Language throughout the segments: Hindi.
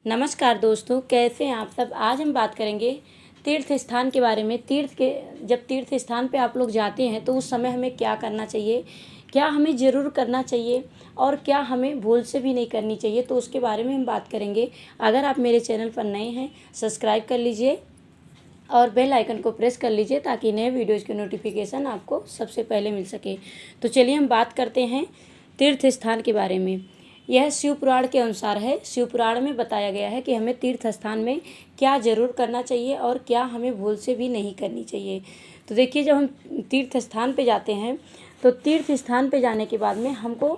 नमस्कार दोस्तों, कैसे हैं आप सब। आज हम बात करेंगे तीर्थ स्थान के बारे में। जब तीर्थ स्थान पे आप लोग जाते हैं तो उस समय हमें क्या करना चाहिए, क्या हमें ज़रूर करना चाहिए और क्या हमें भूल से भी नहीं करनी चाहिए, तो उसके बारे में हम बात करेंगे। अगर आप मेरे चैनल पर नए हैं, सब्सक्राइब कर लीजिए और बेल आइकन को प्रेस कर लीजिए ताकि नए वीडियोज़ की नोटिफिकेशन आपको सबसे पहले मिल सके। तो चलिए हम बात करते हैं तीर्थ स्थान के बारे में। यह शिव पुराण के अनुसार है। शिव पुराण में बताया गया है कि हमें तीर्थ स्थान में क्या ज़रूर करना चाहिए और क्या हमें भूल से भी नहीं करनी चाहिए। तो देखिए, जब हम तीर्थ स्थान पे जाते हैं तो तीर्थ स्थान पे जाने के बाद में हमको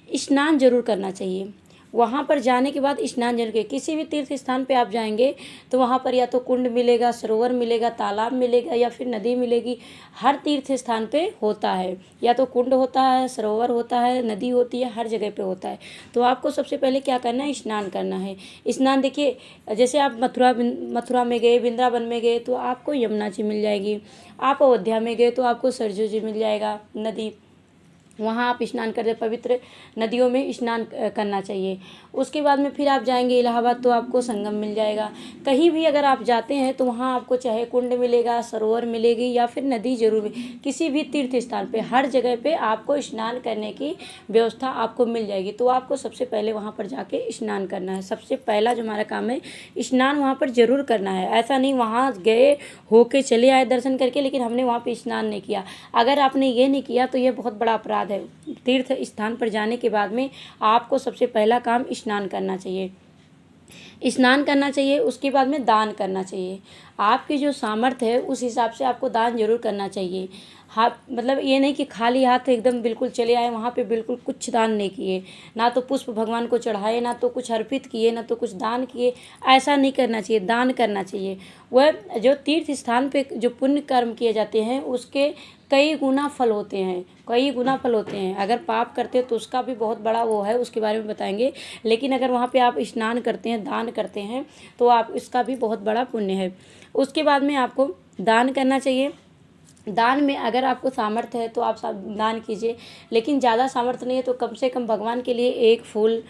स्नान जरूर करना चाहिए। वहाँ पर जाने के बाद स्नान जरूर करें। किसी भी तीर्थ स्थान पे आप जाएंगे तो वहाँ पर या तो कुंड मिलेगा, सरोवर मिलेगा, तालाब मिलेगा या फिर नदी मिलेगी। हर तीर्थ स्थान पे होता है, या तो कुंड होता है, सरोवर होता है, नदी होती है, हर जगह पे होता है। तो आपको सबसे पहले क्या करना है, स्नान करना है। स्नान देखिए, जैसे आप मथुरा में गए, वृंदावन में गए तो आपको यमुना जी मिल जाएगी। आप अयोध्या में गए तो आपको सरजू जी मिल जाएगा नदी, वहाँ आप स्नान करते। पवित्र नदियों में स्नान करना चाहिए। उसके बाद में फिर आप जाएंगे इलाहाबाद तो आपको संगम मिल जाएगा। कहीं भी अगर आप जाते हैं तो वहाँ आपको चाहे कुंड मिलेगा, सरोवर मिलेगी या फिर नदी जरूर। किसी भी तीर्थ स्थान पे हर जगह पे आपको स्नान करने की व्यवस्था आपको मिल जाएगी। तो आपको सबसे पहले वहाँ पर जाके स्नान करना है। सबसे पहला जो हमारा काम है, स्नान वहाँ पर जरूर करना है। ऐसा नहीं वहाँ गए होके चले आए दर्शन करके लेकिन हमने वहाँ पे स्नान नहीं किया। अगर आपने ये नहीं किया तो ये बहुत बड़ा अपराध है। तीर्थ स्थान पर जाने के बाद में आपको सबसे पहला काम स्नान करना चाहिए। स्नान करना चाहिए, उसके बाद में दान करना चाहिए। आपकी जो सामर्थ्य है उस हिसाब से आपको दान जरूर करना चाहिए। हाथ मतलब ये नहीं कि खाली हाथ एकदम बिल्कुल चले आए, वहाँ पे बिल्कुल कुछ दान नहीं किए, ना तो पुष्प भगवान को चढ़ाए, ना तो कुछ अर्पित किए, ना तो कुछ दान किए। ऐसा नहीं करना चाहिए, दान करना चाहिए। वह जो तीर्थ स्थान पे जो पुण्य कर्म किए जाते हैं उसके कई गुना फल होते हैं, कई गुना फल होते हैं। अगर पाप करते हैं तो उसका भी बहुत बड़ा वो है, उसके बारे में बताएंगे। लेकिन अगर वहाँ पे आप स्नान करते हैं, दान करते हैं तो आप इसका भी बहुत बड़ा पुण्य है। उसके बाद में आपको दान करना चाहिए। दान में अगर आपको सामर्थ्य है तो आप दान कीजिए, लेकिन ज़्यादा सामर्थ्य नहीं है तो कम से कम भगवान के लिए एक फूल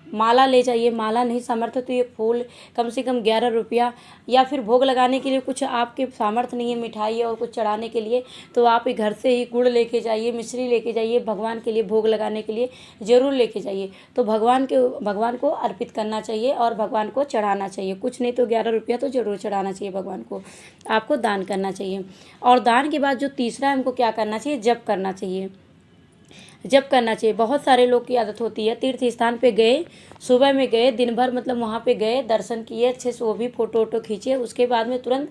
माला ले जाइए। माला नहीं सामर्थ्य तो ये फूल कम से कम 11 रुपया, या फिर भोग लगाने के लिए कुछ आपके सामर्थ्य नहीं है मिठाई और कुछ चढ़ाने के लिए तो आप घर से ही गुड़ लेके जाइए, मिश्री लेके जाइए। भगवान के लिए भोग लगाने के लिए ज़रूर लेके जाइए। तो भगवान को अर्पित करना चाहिए और भगवान को चढ़ाना चाहिए। कुछ नहीं तो 11 रुपया तो ज़रूर चढ़ाना चाहिए भगवान को। आपको दान करना चाहिए। और दान के बाद जो तीसरा हमको क्या करना चाहिए, जप करना चाहिए। जप करना चाहिए। बहुत सारे लोग की आदत होती है, तीर्थ स्थान पे गए, सुबह में गए, दिन भर मतलब वहाँ पे गए, दर्शन किए अच्छे से, वो भी फ़ोटो वोटो खींचे, उसके बाद में तुरंत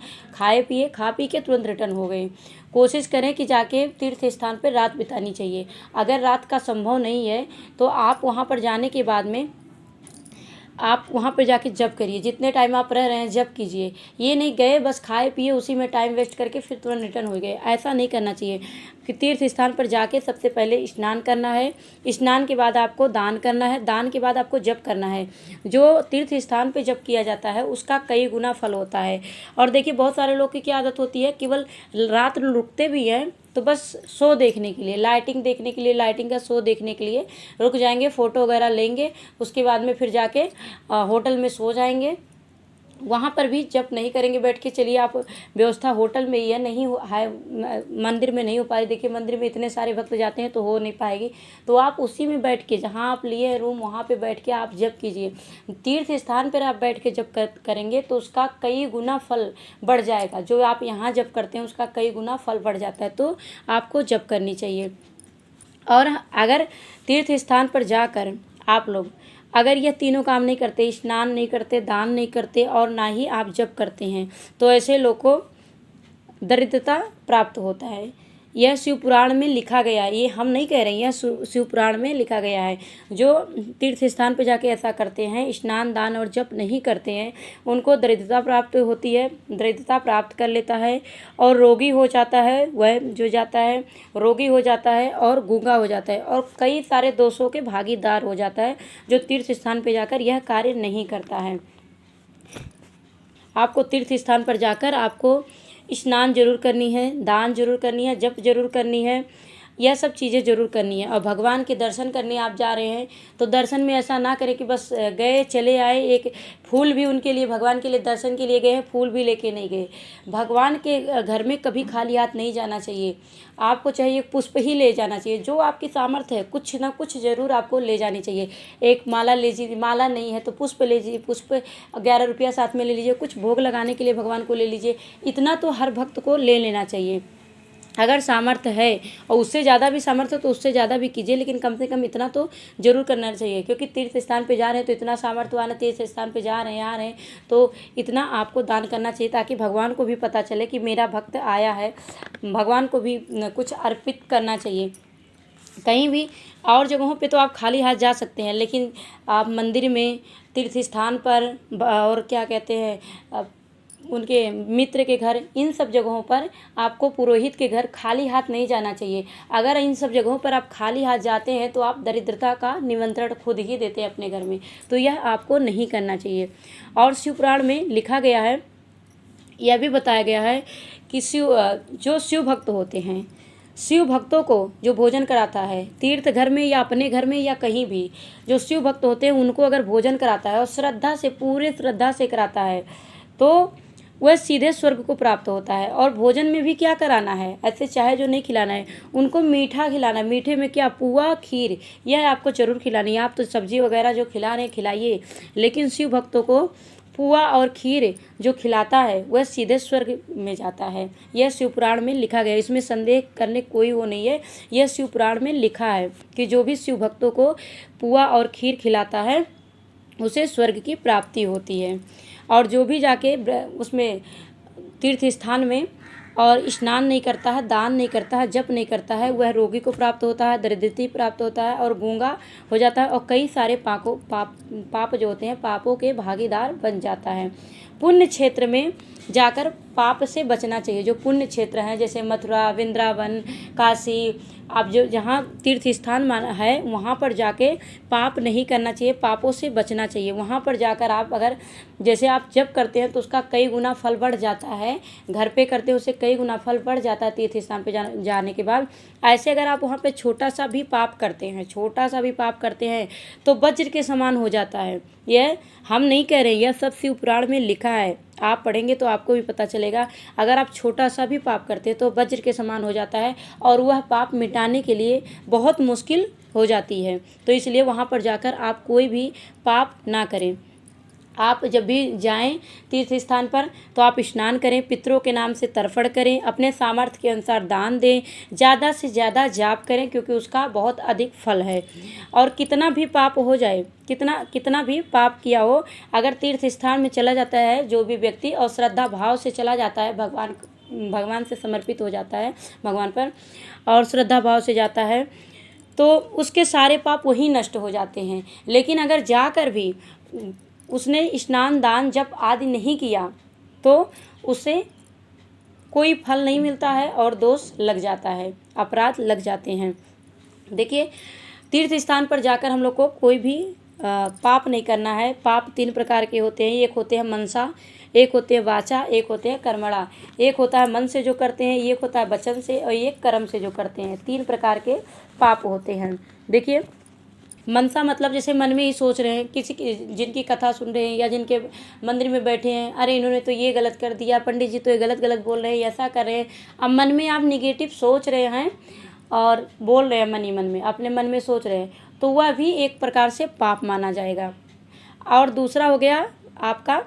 खा पी के तुरंत रिटर्न हो गए। कोशिश करें कि जाके तीर्थ स्थान पे रात बितानी चाहिए। अगर रात का संभव नहीं है तो आप वहाँ पर जाने के बाद में आप वहाँ पर जाके जप करिए। जितने टाइम आप रह रहे हैं जप कीजिए। ये नहीं गए बस खाए पिए उसी में टाइम वेस्ट करके फिर तुरंत रिटर्न हो गए, ऐसा नहीं करना चाहिए। कि तीर्थ स्थान पर जाके सबसे पहले स्नान करना है। स्नान के बाद आपको दान करना है। दान के बाद आपको जप करना है। जो तीर्थ स्थान पे जप किया जाता है उसका कई गुना फल होता है। और देखिए, बहुत सारे लोग की क्या आदत होती है, केवल रात रुकते भी हैं तो बस शो देखने के लिए, लाइटिंग देखने के लिए, लाइटिंग का शो देखने के लिए रुक जाएंगे, फ़ोटो वगैरह लेंगे, उसके बाद में फिर जाके होटल में सो जाएंगे। वहाँ पर भी जप नहीं करेंगे बैठ के। चलिए, आप व्यवस्था होटल में ही है, नहीं है मंदिर में नहीं हो पाई। देखिए, मंदिर में इतने सारे भक्त जाते हैं तो हो नहीं पाएगी। तो आप उसी में बैठ के, जहाँ आप लिए रूम वहाँ पे बैठ के आप जप कीजिए। तीर्थ स्थान पर आप बैठ के जप करेंगे तो उसका कई गुना फल बढ़ जाएगा। जो आप यहाँ जप करते हैं उसका कई गुना फल बढ़ जाता है। तो आपको जप करनी चाहिए। और अगर तीर्थ स्थान पर जाकर आप लोग अगर यह तीनों काम नहीं करते, स्नान नहीं करते, दान नहीं करते और ना ही आप जप करते हैं, तो ऐसे लोग को दरिद्रता प्राप्त होता है। यह शिव पुराण में लिखा गया है, ये हम नहीं कह रहे हैं, यह शिव पुराण में लिखा गया है। जो तीर्थ स्थान पर जाके ऐसा करते हैं, स्नान दान और जप नहीं करते हैं, उनको दरिद्रता प्राप्त होती है, दरिद्रता प्राप्त कर लेता है और रोगी हो जाता है। वह जो जाता है रोगी हो जाता है और गूंगा हो जाता है और कई सारे दोषों के भागीदार हो जाता है, जो तीर्थ स्थान पर जाकर यह कार्य नहीं करता है। आपको तीर्थ स्थान पर जाकर आपको स्नान जरूर करनी है, दान जरूर करनी है, जप जरूर करनी है। यह सब चीज़ें ज़रूर करनी है। और भगवान के दर्शन करने आप जा रहे हैं तो दर्शन में ऐसा ना करें कि बस गए चले आए, एक फूल भी उनके लिए, भगवान के लिए दर्शन के लिए गए हैं, फूल भी लेके नहीं गए। भगवान के घर में कभी खाली हाथ नहीं जाना चाहिए। आपको चाहिए पुष्प ही ले जाना चाहिए, जो आपकी सामर्थ्य है कुछ ना कुछ ज़रूर आपको ले जानी चाहिए। एक माला ले लीजिए, माला नहीं है तो पुष्प ले लीजिए, पुष्प 11 रुपया साथ में ले लीजिए, कुछ भोग लगाने के लिए भगवान को ले लीजिए। इतना तो हर भक्त को ले लेना चाहिए। अगर सामर्थ्य है और उससे ज़्यादा भी सामर्थ्य तो उससे ज़्यादा भी कीजिए, लेकिन कम से कम इतना तो जरूर करना चाहिए। क्योंकि तीर्थ स्थान पे जा रहे हैं तो इतना सामर्थ्यवान तीर्थ स्थान पे जा रहे हैं, आ रहे हैं, तो इतना आपको दान करना चाहिए, ताकि भगवान को भी पता चले कि मेरा भक्त आया है। भगवान को भी कुछ अर्पित करना चाहिए। कहीं भी और जगहों पे तो आप खाली हाथ जा सकते हैं, लेकिन आप मंदिर में, तीर्थ स्थान पर और क्या कहते हैं उनके मित्र के घर, इन सब जगहों पर आपको पुरोहित के घर खाली हाथ नहीं जाना चाहिए। अगर इन सब जगहों पर आप खाली हाथ जाते हैं तो आप दरिद्रता का निमंत्रण खुद ही देते हैं अपने घर में, तो यह आपको नहीं करना चाहिए। और शिव पुराण में लिखा गया है, यह भी बताया गया है कि जो शिव भक्त होते हैं, शिव भक्तों को जो भोजन कराता है तीर्थ घर में या अपने घर में या कहीं भी, जो शिव भक्त होते हैं उनको अगर भोजन कराता है और श्रद्धा से, पूरे श्रद्धा से कराता है, तो वह सीधे स्वर्ग को प्राप्त होता है। और भोजन में भी क्या कराना है, ऐसे चाहे जो नहीं खिलाना है, उनको मीठा खिलाना है। मीठे में क्या, पुआ खीर, यह आपको जरूर खिलानी है। आप तो सब्जी वगैरह जो खिला रहे हैं खिलाइए, लेकिन शिव भक्तों को पुआ और खीर जो खिलाता है वह सीधे स्वर्ग में जाता है। यह शिव पुराण में लिखा गया है, इसमें संदेह करने कोई वो नहीं है। यह शिव पुराण में लिखा है कि जो भी शिव भक्तों को पुआ और खीर खिलाता है उसे स्वर्ग की प्राप्ति होती है। और जो भी जाके उसमें तीर्थ स्थान में और स्नान नहीं करता है, दान नहीं करता है, जप नहीं करता है, वह रोगी को प्राप्त होता है, दरिद्रता प्राप्त होता है और गूंगा हो जाता है और कई सारे पाप जो होते हैं, पापों के भागीदार बन जाता है। पुण्य क्षेत्र में जाकर पाप से बचना चाहिए। जो पुण्य क्षेत्र हैं जैसे मथुरा, वृंदावन, काशी, आप जो जहाँ तीर्थ स्थान है वहाँ पर जाके पाप नहीं करना चाहिए, पापों से बचना चाहिए। वहाँ पर जाकर आप अगर जैसे आप जप करते हैं तो उसका कई गुना फल बढ़ जाता है, घर पे करते हैं उससे कई गुना फल बढ़ जाता है तीर्थ स्थान पे जाने के बाद। ऐसे अगर आप वहाँ पे छोटा सा भी पाप करते हैं, छोटा सा भी पाप करते हैं तो वज्र के समान हो जाता है। यह हम नहीं कह रहे, यह सब शिव पुराण में लिखा है, आप पढ़ेंगे तो आपको भी पता चलेगा। अगर आप छोटा सा भी पाप करते हैं तो वज्र के समान हो जाता है और वह पाप मिटाने के लिए बहुत मुश्किल हो जाती है। तो इसलिए वहाँ पर जाकर आप कोई भी पाप ना करें। आप जब भी जाएं तीर्थ स्थान पर तो आप स्नान करें, पितरों के नाम से तर्पण करें, अपने सामर्थ्य के अनुसार दान दें, ज़्यादा से ज़्यादा जाप करें क्योंकि उसका बहुत अधिक फल है। और कितना भी पाप हो जाए, कितना भी पाप किया हो, अगर तीर्थ स्थान में चला जाता है जो भी व्यक्ति और श्रद्धा भाव से चला जाता है, भगवान से समर्पित हो जाता है भगवान पर और श्रद्धा भाव से जाता है, तो उसके सारे पाप वहीं नष्ट हो जाते हैं। लेकिन अगर जाकर भी उसने स्नान, दान, जप आदि नहीं किया तो उसे कोई फल नहीं मिलता है और दोष लग जाता है, अपराध लग जाते हैं। देखिए, तीर्थ स्थान पर जाकर हम लोग को कोई भी पाप नहीं करना है। पाप 3 प्रकार के होते हैं, एक होते हैं मनसा, एक होते हैं वाचा, एक होते हैं कर्मणा। एक होता है मन से जो करते हैं, एक होता है वचन से और एक कर्म से जो करते हैं। 3 प्रकार के पाप होते हैं। देखिए, मनसा मतलब जैसे मन में ही सोच रहे हैं, जिनकी कथा सुन रहे हैं या जिनके मंदिर में बैठे हैं, अरे इन्होंने तो ये गलत कर दिया, पंडित जी तो ये गलत बोल रहे हैं, ऐसा कर रहे हैं। अब मन में आप निगेटिव सोच रहे हैं और बोल रहे हैं, मन ही मन में अपने मन में सोच रहे हैं, तो वह भी एक प्रकार से पाप माना जाएगा। और दूसरा हो गया आपका,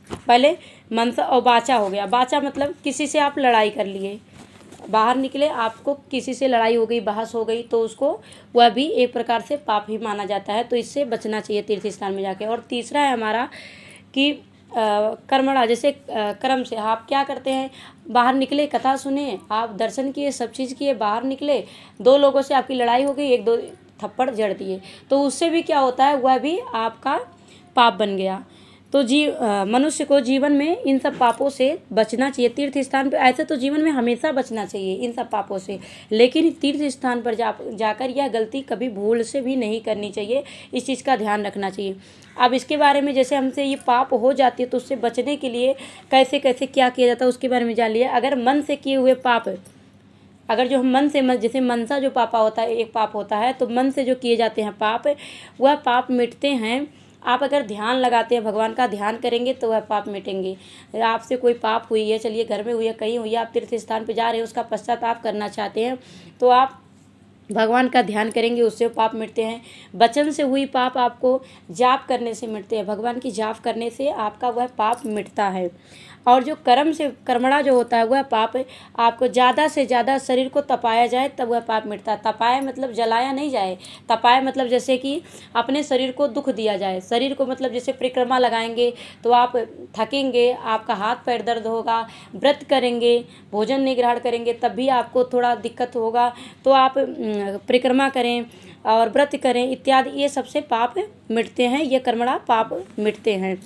पहले मनसा और वाचा हो गया। वाचा मतलब किसी से आप लड़ाई कर लिए, बाहर निकले, आपको किसी से लड़ाई हो गई, बहस हो गई, तो उसको वह भी एक प्रकार से पाप ही माना जाता है। तो इससे बचना चाहिए तीर्थ स्थान में जाके। और तीसरा है हमारा कि कर्मणा, जैसे कर्म से आप क्या करते हैं, बाहर निकले, कथा सुने, आप दर्शन किए, सब चीज़ किए, बाहर निकले, 2 लोगों से आपकी लड़ाई हो गई, 1-2 थप्पड़ जड़ दिए, तो उससे भी क्या होता है, वह भी आपका पाप बन गया। तो मनुष्य को जीवन में इन सब पापों से बचना चाहिए। तीर्थ स्थान पर ऐसे तो जीवन में हमेशा बचना चाहिए इन सब पापों से, लेकिन तीर्थ स्थान पर जाकर यह गलती कभी भूल से भी नहीं करनी चाहिए। इस चीज़ का ध्यान रखना चाहिए। अब इसके बारे में, जैसे हमसे ये पाप हो जाती है तो उससे बचने के लिए कैसे कैसे क्या किया जाता है उसके बारे में जान लिया। अगर मन से किए हुए पाप अगर जो हम मन से जैसे मनसा जो पापा होता है, एक पाप होता है, तो मन से जो किए जाते हैं पाप, वह पाप मिटते हैं। आप अगर ध्यान लगाते हैं, भगवान का ध्यान करेंगे तो वह पाप मिटेंगे। आपसे कोई पाप हुई है, चलिए घर में हुई है, कहीं हुई है, आप तीर्थ स्थान पे जा रहे हैं, उसका पश्चाताप करना चाहते हैं, तो आप भगवान का ध्यान करेंगे, उससे पाप मिटते हैं। वचन से हुई पाप आपको जाप करने से मिटते हैं, भगवान की जाप करने से आपका वह पाप मिटता है। और जो कर्म से कर्मणा जो होता है वह पाप आपको ज़्यादा से ज़्यादा शरीर को तपाया जाए तब वह पाप मिटता है। तपाया मतलब जलाया नहीं जाए, तपाया मतलब जैसे कि अपने शरीर को दुख दिया जाए। शरीर को मतलब जैसे परिक्रमा लगाएंगे तो आप थकेंगे, आपका हाथ पैर दर्द होगा, व्रत करेंगे, भोजन नहीं ग्रहण करेंगे तब भी आपको थोड़ा दिक्कत होगा, तो आप परिक्रमा करें और व्रत करें इत्यादि, ये सबसे पाप मिटते हैं, ये कर्मणा पाप मिटते हैं।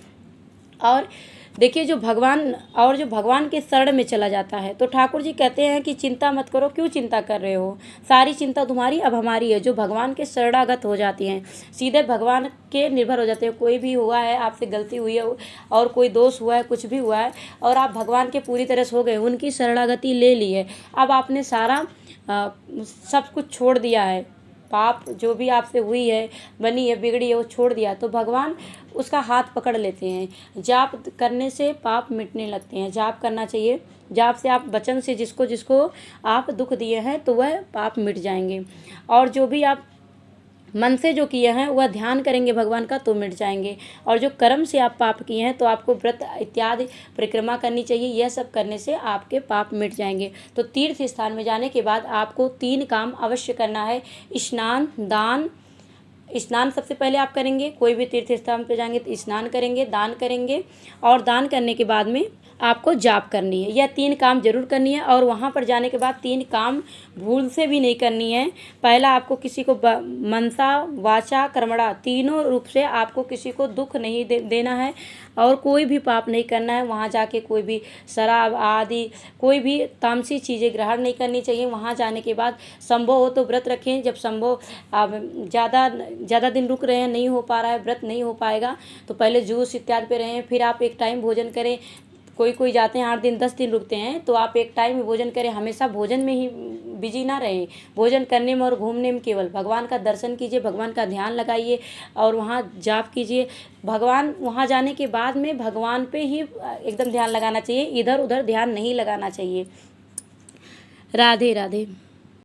और देखिए जो भगवान के शरण में चला जाता है तो ठाकुर जी कहते हैं कि चिंता मत करो, क्यों चिंता कर रहे हो, सारी चिंता तुम्हारी अब हमारी है। जो भगवान के शरणागत हो जाती हैं, सीधे भगवान के निर्भर हो जाते हैं। कोई भी हुआ है, आपसे गलती हुई है और कोई दोष हुआ है, कुछ भी हुआ है, और आप भगवान के पूरी तरह से हो गए, उनकी शरणागति ले ली है, अब आपने सारा सब कुछ छोड़ दिया है, पाप जो भी आपसे हुई है, बनी है, बिगड़ी है, वो छोड़ दिया, तो भगवान उसका हाथ पकड़ लेते हैं। जाप करने से पाप मिटने लगते हैं, जाप करना चाहिए। जाप से आप वचन से जिसको जिसको आप दुख दिए हैं तो वह पाप मिट जाएंगे। और जो भी आप मन से जो किए हैं वह ध्यान करेंगे भगवान का तो मिट जाएंगे। और जो कर्म से आप पाप किए हैं तो आपको व्रत इत्यादि परिक्रमा करनी चाहिए, यह सब करने से आपके पाप मिट जाएंगे। तो तीर्थ स्थान में जाने के बाद आपको 3 काम अवश्य करना है। स्नान सबसे पहले आप करेंगे, कोई भी तीर्थ स्थान पे जाएंगे तो स्नान करेंगे, दान करेंगे, और दान करने के बाद में आपको जाप करनी है। यह 3 काम जरूर करनी है। और वहाँ पर जाने के बाद 3 काम भूल से भी नहीं करनी है। पहला, आपको किसी को मनसा वाचा कर्मणा तीनों रूप से आपको किसी को दुख नहीं देना है, और कोई भी पाप नहीं करना है। वहाँ जाके कोई भी शराब आदि कोई भी तामसी चीज़ें ग्रहण नहीं करनी चाहिए। वहाँ जाने के बाद संभव हो तो व्रत रखें, जब संभव आप ज़्यादा दिन रुक रहे हैं, नहीं हो पा रहा है, व्रत नहीं हो पाएगा, तो पहले जूस इत्यादि पे रहें, फिर आप एक टाइम भोजन करें। कोई जाते हैं 8 दिन 10 दिन रुकते हैं, तो आप एक टाइम में भोजन करें। हमेशा भोजन में ही बिजी ना रहें, भोजन करने में और घूमने में केवल भगवान का दर्शन कीजिए, भगवान का ध्यान लगाइए और वहाँ जाप कीजिए। भगवान वहाँ जाने के बाद में भगवान पे ही एकदम ध्यान लगाना चाहिए, इधर उधर ध्यान नहीं लगाना चाहिए। राधे राधे।